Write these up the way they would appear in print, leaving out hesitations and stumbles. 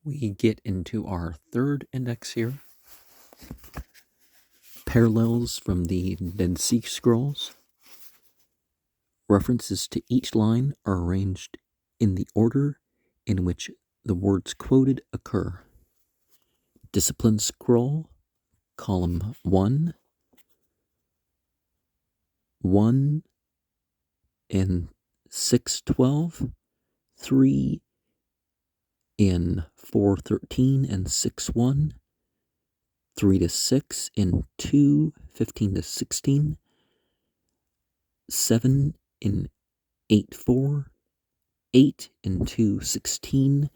we get into our third index here. Parallels from the Dead Sea Scrolls. References to each line are arranged in the order in which the words quoted occur. Discipline Scroll, column 1, 1 in 6:12, 3 in 4:13 and 6:1, 3 to 6 in 2:15 to 16, 7 in 8:4, 8 in 2:16,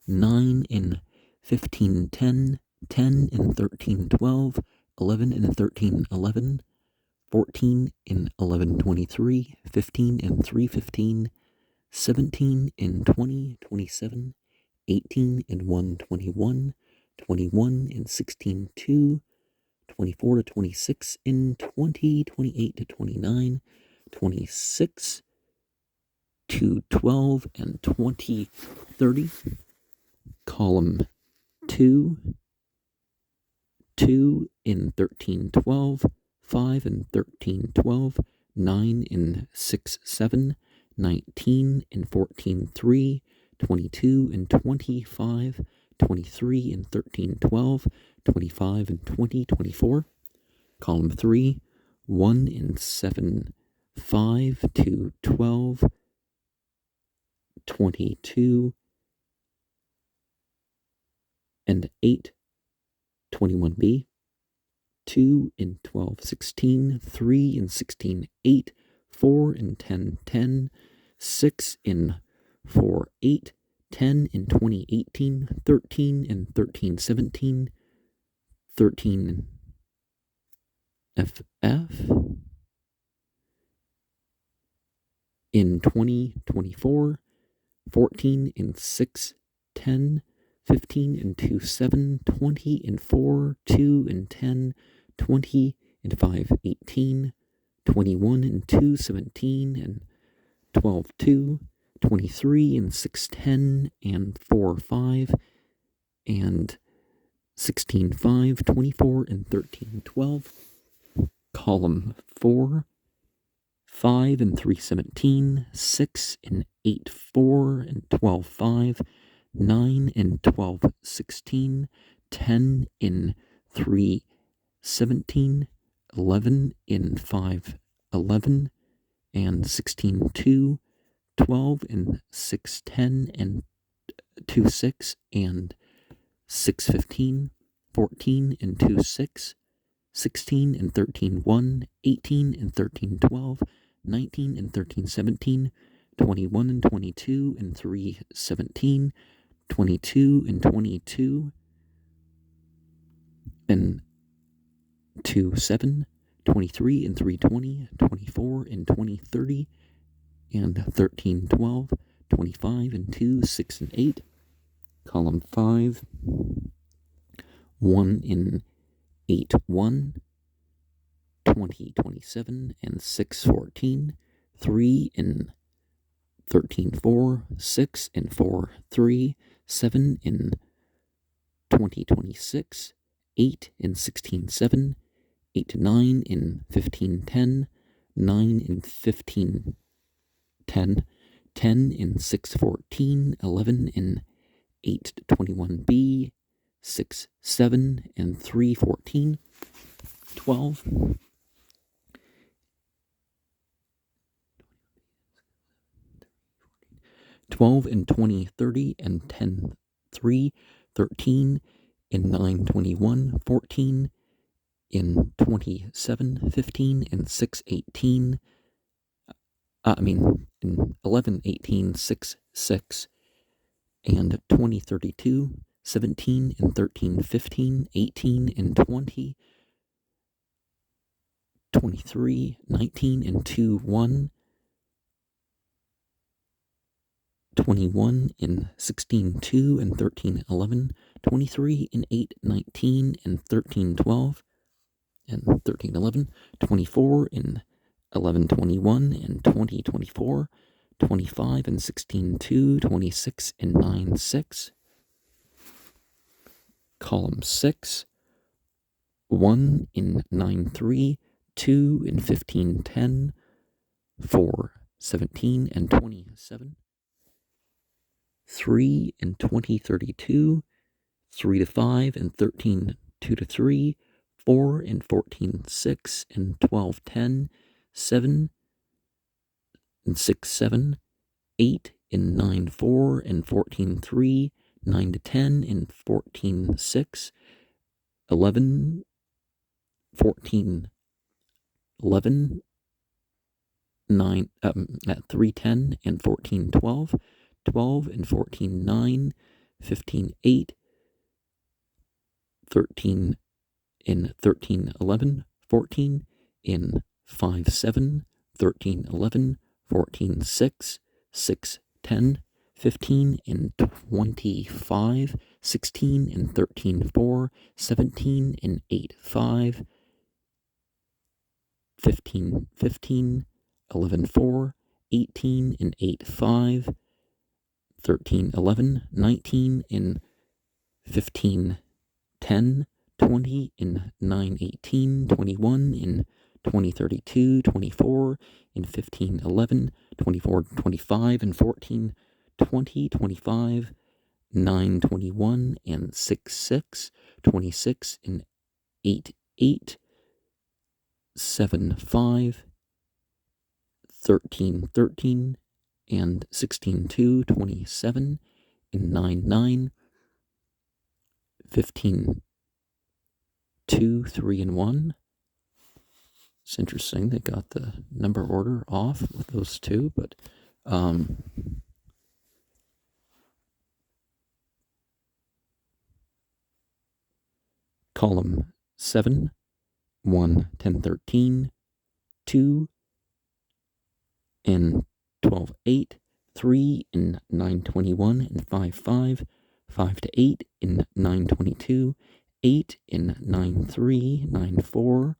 9 in 15:10, 10 in 13:12, 11 in 13:11, 14 in 11:23, 15 in 3:15, 17 in 20:27, 18 in 1:21, 21 in 16:2, 24 to 26 in 20, 28 to 29, 26 to 12 and 20:30. Column 2, 2 in 13:12, 5 in 13:12, 9 in 6:7, 19 in 14:3, 22 in 25, 23 in 13:12, 25 in 20:24. Column 3, 1 in 7:5 to 12, 22 and 8, 21b, 2 in 12:16, 3 in 16:8, 4 in 10:10, 6 in 4:8, 10 in 20:18, 13 in 13:17, 13 FF, in 20:24, 14 in 6:10, 15 in 2:7, 20 in 4:2 and 10, 20 in 5:18, 21 in 2:17 and 12:2, 23 in 6:10 and 4:5 and 16:5, 24 and 13:12. Column 4, 5 in 3:17, 6 in 8:4 and 12:5, 9 in 12:16, 10 in 3:17, 11 in 5:11 and 16:2, 12 in 6:10 and 2:6 and 6:15, 14 in 2:6, 16 in 13:1, 18 in 13:12, 19 in 13:17, 21 and 22 and 3:17, 22 and 22 and 2:7, 23 and 3:20, 24 and 20:30 and 13:12, 25 and 2:6 and 8. Column 5, 1 in 8:1, 20:27 and 6:14, 3 in 13:4, 6 in 4:3, 7 in 20:26, 8 in 16:7, 8 to 9 in 15:10, 9 in 15:10, 10 in 6:14, 11 in 8:21b, 6:7 and 3:14, 12. 12 in 20:30 and 10:3, 13 in 9:21, 14 in 27:15 and 6:18. In 11:18, 6:6 and 20:32, 17 in 13:15, 18 in 20, 23, 19 in 2:1. 21 in 16:2 and 13:11, 23 in 8:19 and 13:12 and 13:11, 24 in 11:21 and 20:24, 25 and 16:2, 26 and 9:6. column 6, 1 in 9-3, 2 in 15-10, 4, 17 and 27, 3 in 20-32, 3-5 and 13, 2-3, 4 in 14-6 and 12-10, 7 in 6-7, 8 in 9-4 and 14-3, 9-10 and 14-6, 11, 14, 11, 9, at 3-10 and 14-12, 12 and 14-9, 15-8, 13 in 13-11, 14 in 5-7, 13-11, 14-6, 6-10, 15 in 25, 16 in 13-4, 17 in 8-5, 15-15, 11-4, 18 in 8-5, 13-11, 19 in 15-10, 20 in 9-18, 21 in 20-32, 24 in 15-11, 24-25 and 14, 20, 25, 9-21 and 6-6, 26 in 8-8, 7-5, 13-13 and 16-2, 27 in 9-9, 15-2, 3 and 1. It's interesting they got the number order off with those two, but column 7, 1, 10, 13, 2 in 12-8, 3 in 9-21 and 5-5, 5-8 in 9-22, 8 in 9-3, 9-4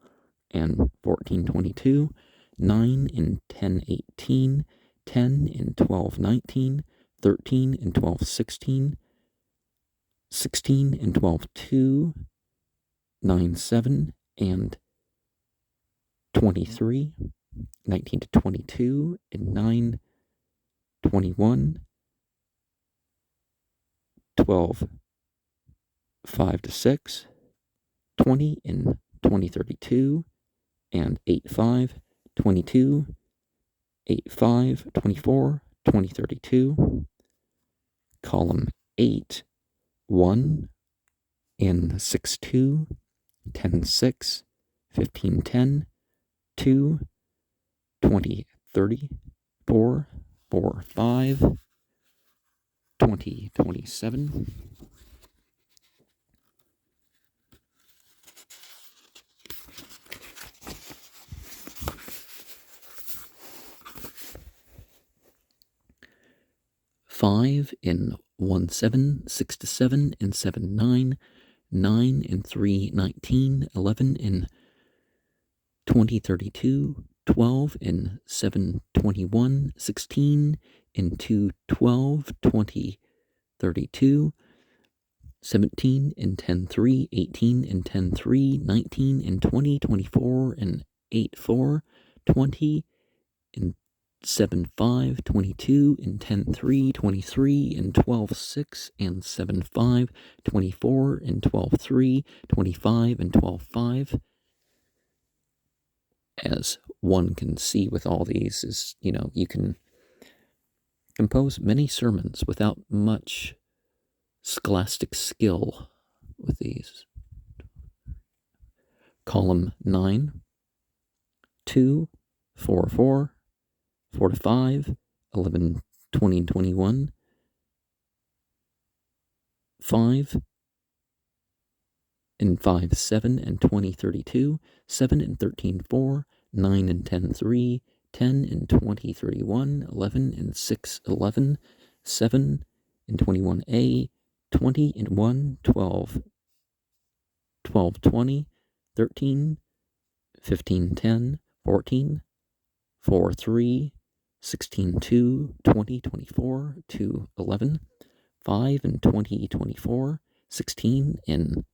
and 14-22, 9 in 10-18, 10 in 12-19, 13 in 12-16, 16 in 12-2, 9-7 and 23, 19-22 and 9-21, 12, 5-6, 20 in 20-32 and 8-5, 22, 8-5, 24, 20-32, column 8, 1 in 6-2, 10-6, 15-10, 2, 20-30, 4, 4-5, 20-27, 5 in 1-7, 6-7 and 7-9, 9 in 3-19, 11 in 20-32, 12 in 7-21, 16 in 2-12, 20-32, 17 in 10-3, 18 in 10-3, 19 in 20-24 and 8-4, 20 in 7-5, 22 in 10-3, 23 in 12-6 and 7-5, 24 in 12-3, 25 and 12-5. As one can see with all these is, you can compose many sermons without much scholastic skill with these. Column 9, 2, 4-4, 4-5, 11, 20 and 21, 5 and 5-7 and 20-32, 7 and 13-4, 9 and 10-3, 10 and 20-31, 11 and 6-11, 7 and 21a, 20 and 1, 12, 12-20, 13, 15-10, 14, 4-3, 16-2, 20-24, 2-11, 5 and 20-24, 16 in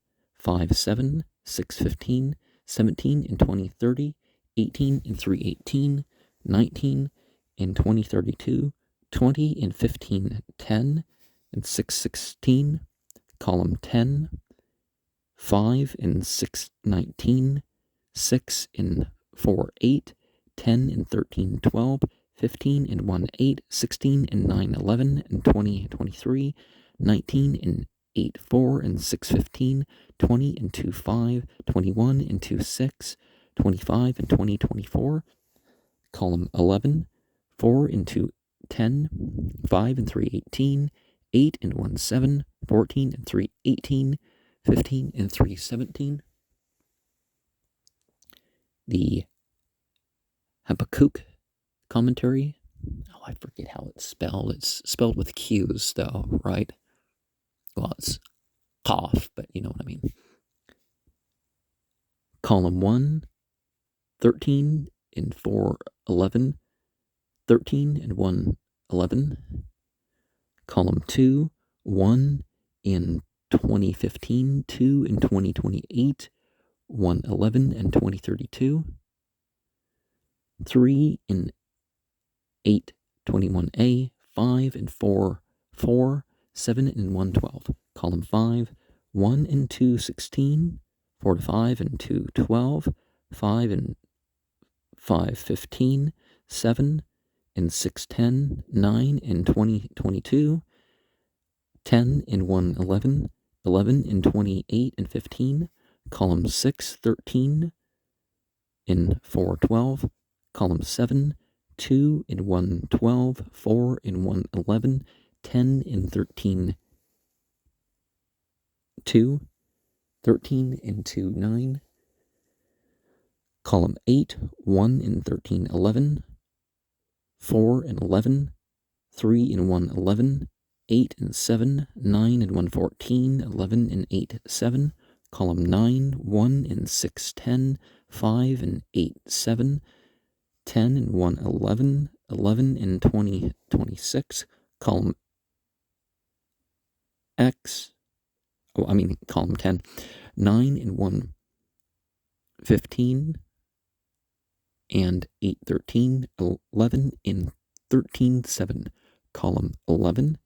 5-7, 6-15, 17 in 20-30, 18 in 3-18, 19 in 20-32, 20 in 15-10, and 6-16, column 10, 5 in 6-19, 6 in 4-8, 10 in 13-12, 15 in 1-8, 16 in 9-11, and 20-23, 19 in 8-4 and 6-15, 20 in 2-5, 21 in 2-6, 25 and 20-24, column 11, 4 in 2-10, 5 and 3-18, 8 and 1-7, 14 and 3-18, 15 and 3-17. The Habakkuk commentary. Oh, I forget how it's spelled. It's spelled with Q's, though, right? Well, it's Qaf, but you know what I mean. Column 1, 13 in 4-11, 13 and 1-11. Column 2, 1 in 2015, 2 in 2028, 1-11 and 2032. 3 in 8-21a, 5 and 4-4, 7 and 1-12. Column 5, 1 and 2-16, 4-5 and 2-12, 5 and 5-15, 7 and 6-10, 9 and 20-22, 10 and 1-11, 11 and 28 and 15, column 6, 13 in 4-12, column 7, 2 in 1-12, 4 in 1-11, 10 in 13, 2, 13 in 2-9, column 8, 1 in 13-11, 4 and 11, 3 in 1-11, 8 and 7, 9 and 1-14, 11 and 8-7, column 9, 1 in 6-10, 5 and 8-7, 10 and 1-11, 11 and 20-26, column column 10, 9 and 1-15, and 8-13, 11 in 13-7, column 11,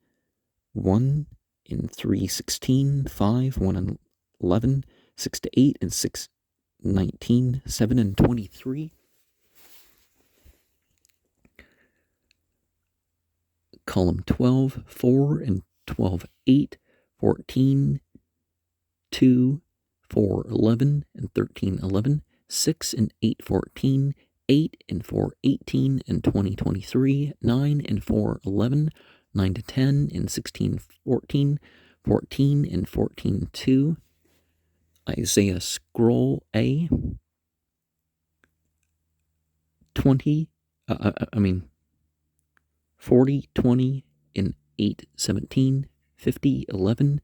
1 in 3-16, 5, 1 and 11, 6-8, and 6-19, 7 and 23. Column 12, 4 and 12-8, 14, 2, 4-11, and 13-11, 6 and 8-14, 8 and 4-18, and 20-23, 9 and 4-11, 9-10, and 16-14, 14 and 14-2, Isaiah Scroll A, 40-20 in 8-17, 50-11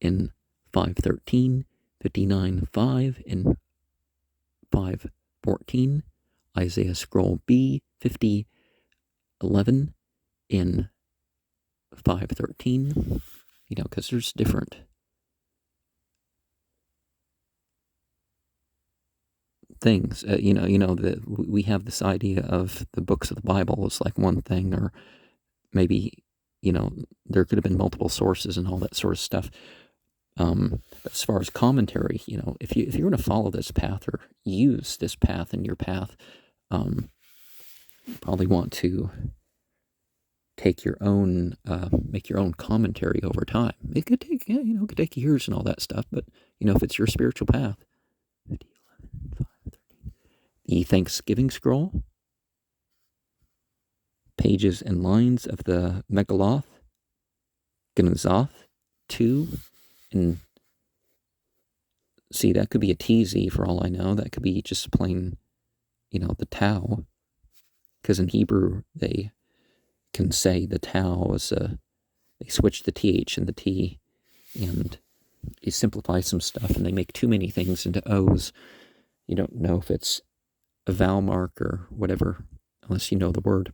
in 5-13, 59-5 in 5-14, Isaiah Scroll B, 50-11 in 5-13, because there's different things. That we have this idea of the books of the Bible as like one thing, or maybe, there could have been multiple sources and all that sort of stuff. But as far as commentary, if you're going to follow this path or use this path in your path, you probably want to take your own, make your own commentary over time. It could take, it could take years and all that stuff, but if it's your spiritual path. 50, 11, 5, 13. The Thanksgiving Scroll, pages and lines of the Megilloth, Genizoth 2, and see, that could be a TZ for all I know. That could be just plain, the Tau, because in Hebrew they can say the Tau is they switch the TH and the T, and they simplify some stuff, and they make too many things into O's. You don't know if it's a vowel mark or whatever, unless you know the word.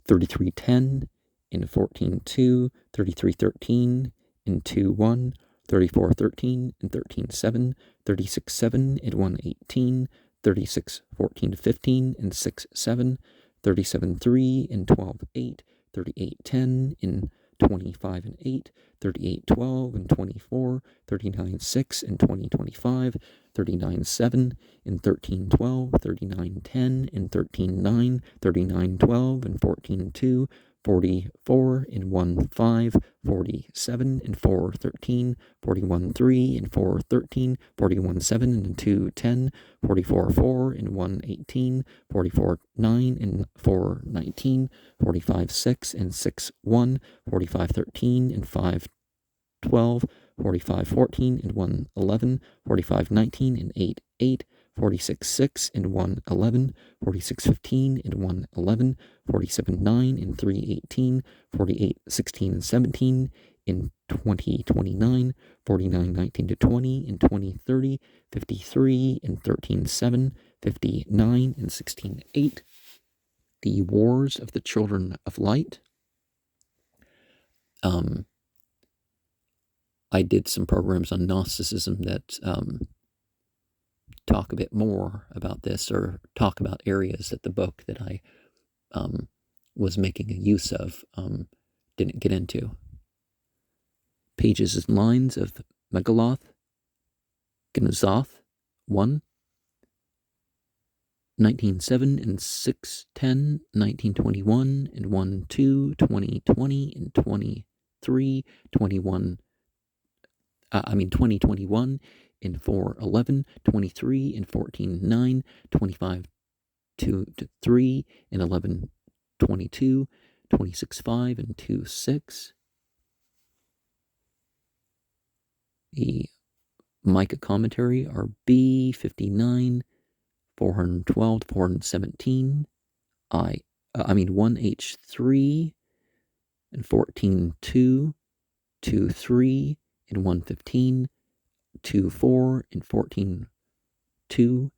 33:10 in 14:2, 33:13 and 2 1, 34 13 and 13 7, 36 7 and 1 18, 36 14 15 and 6 7, 37 3 and 12 8, 38 10 and 25 and 8, 38 12 and 24, 39 6 and 20 25, 39 7 and 13 12, 39 10 and 13 9, 39 12 and 14 2, 44 and 1 5, 47 and 4 13, 41 3 and 4 13, 41 7 and 2 10, 44 4 and 1 18, 44 9 and 4 19, 45 6 and 6 1, 45 13 and 5 12, 45 14 and 1 11, 45 19 and 8 8, 46 6 and 1 11, 46 15 and 1 11, 47 9 and 3 18, 48 16 and 17 in 20 29, 49 19 to 20 in 20 30, 53 and 13 7, 59 and 16 8. The Wars of the Children of Light. I did some programs on Gnosticism that talk a bit more about this, or talk about areas that the book that I was making a use of didn't get into. Pages and Lines of Megaloth, Gnozoth 1, 19:7 and 6:10, 1921 and 1:2, 2020 and 23, 2021 in 4:11, 23 and 14:9, 25 2 to 3 and 11:22, 26:5 and 2:6. The Micah commentary are B 59, 412 to 417. 1H3 and 14:2, 2:3 and 1:15, 2:4 and 14:2,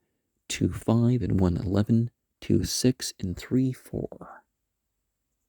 2:5 and 1:11, 2:6 and 3:4.